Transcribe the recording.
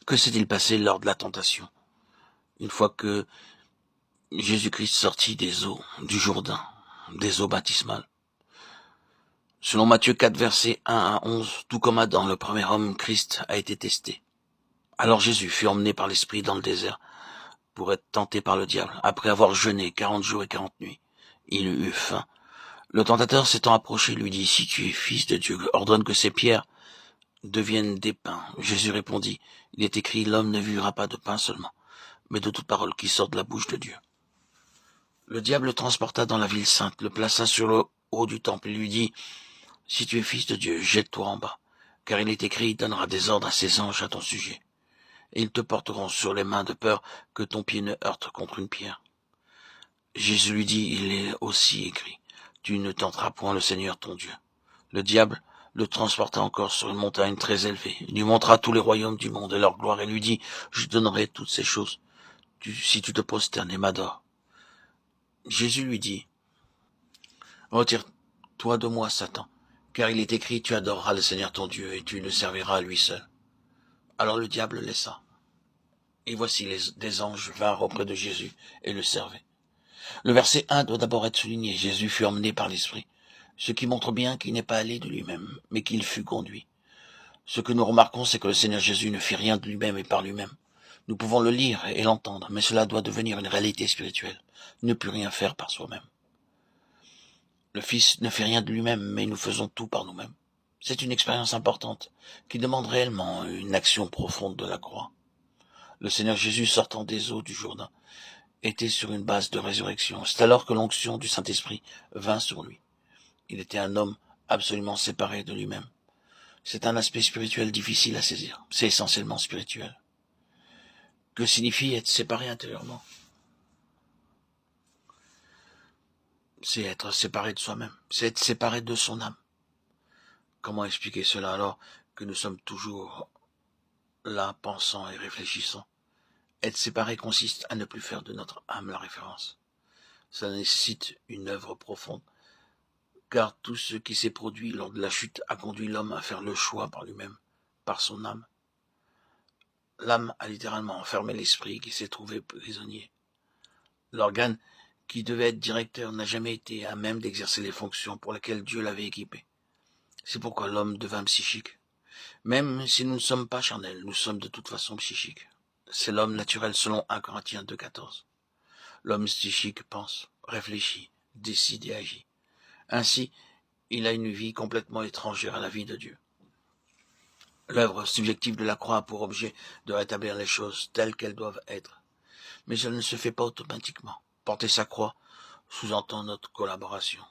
Que s'est-il passé lors de la tentation? Une fois que Jésus-Christ sortit des eaux du Jourdain, des eaux baptismales. Selon Matthieu 4, versets 1 à 11, tout comme Adam, le premier homme, Christ, a été testé. Alors Jésus fut emmené par l'Esprit dans le désert pour être tenté par le diable. Après avoir jeûné 40 jours et 40 nuits, il eut faim. Le tentateur s'étant approché lui dit, « Si tu es fils de Dieu, ordonne que ces pierres deviennent des pains. » Jésus répondit, « Il est écrit, l'homme ne vivra pas de pain seulement, mais de toute parole qui sort de la bouche de Dieu. » Le diable le transporta dans la ville sainte, le plaça sur le haut du temple et lui dit, « Si tu es fils de Dieu, jette-toi en bas, car il est écrit, il donnera des ordres à ses anges à ton sujet. Et ils te porteront sur les mains de peur que ton pied ne heurte contre une pierre. » Jésus lui dit, il est aussi écrit, tu ne tenteras point le Seigneur ton Dieu. Le diable le transporta encore sur une montagne très élevée. Il lui montra tous les royaumes du monde et leur gloire et lui dit, je donnerai toutes ces choses, si tu te prosternes et m'adores. Jésus lui dit, retire-toi de moi, Satan, car il est écrit, tu adoreras le Seigneur ton Dieu et tu le serviras à lui seul. Alors le diable le laissa. Et voici des anges vinrent auprès de Jésus et le servaient. Le verset 1 doit d'abord être souligné. Jésus fut emmené par l'Esprit, ce qui montre bien qu'il n'est pas allé de lui-même, mais qu'il fut conduit. Ce que nous remarquons, c'est que le Seigneur Jésus ne fit rien de lui-même et par lui-même. Nous pouvons le lire et l'entendre, mais cela doit devenir une réalité spirituelle. Ne plus rien faire par soi-même. Le Fils ne fait rien de lui-même, mais nous faisons tout par nous-mêmes. C'est une expérience importante, qui demande réellement une action profonde de la croix. Le Seigneur Jésus, sortant des eaux du Jourdain, était sur une base de résurrection. C'est alors que l'onction du Saint-Esprit vint sur lui. Il était un homme absolument séparé de lui-même. C'est un aspect spirituel difficile à saisir. C'est essentiellement spirituel. Que signifie être séparé intérieurement? C'est être séparé de soi-même. C'est être séparé de son âme. Comment expliquer cela alors que nous sommes toujours là, pensant et réfléchissant? Être séparé consiste à ne plus faire de notre âme la référence. Ça nécessite une œuvre profonde, car tout ce qui s'est produit lors de la chute a conduit l'homme à faire le choix par lui-même, par son âme. L'âme a littéralement enfermé l'esprit qui s'est trouvé prisonnier. L'organe qui devait être directeur n'a jamais été à même d'exercer les fonctions pour lesquelles Dieu l'avait équipé. C'est pourquoi l'homme devint psychique. Même si nous ne sommes pas charnels, nous sommes de toute façon psychiques. C'est l'homme naturel selon 1 Corinthiens 2,14. L'homme psychique pense, réfléchit, décide et agit. Ainsi, il a une vie complètement étrangère à la vie de Dieu. L'œuvre subjective de la croix a pour objet de rétablir les choses telles qu'elles doivent être. Mais cela ne se fait pas automatiquement. Porter sa croix sous-entend notre collaboration.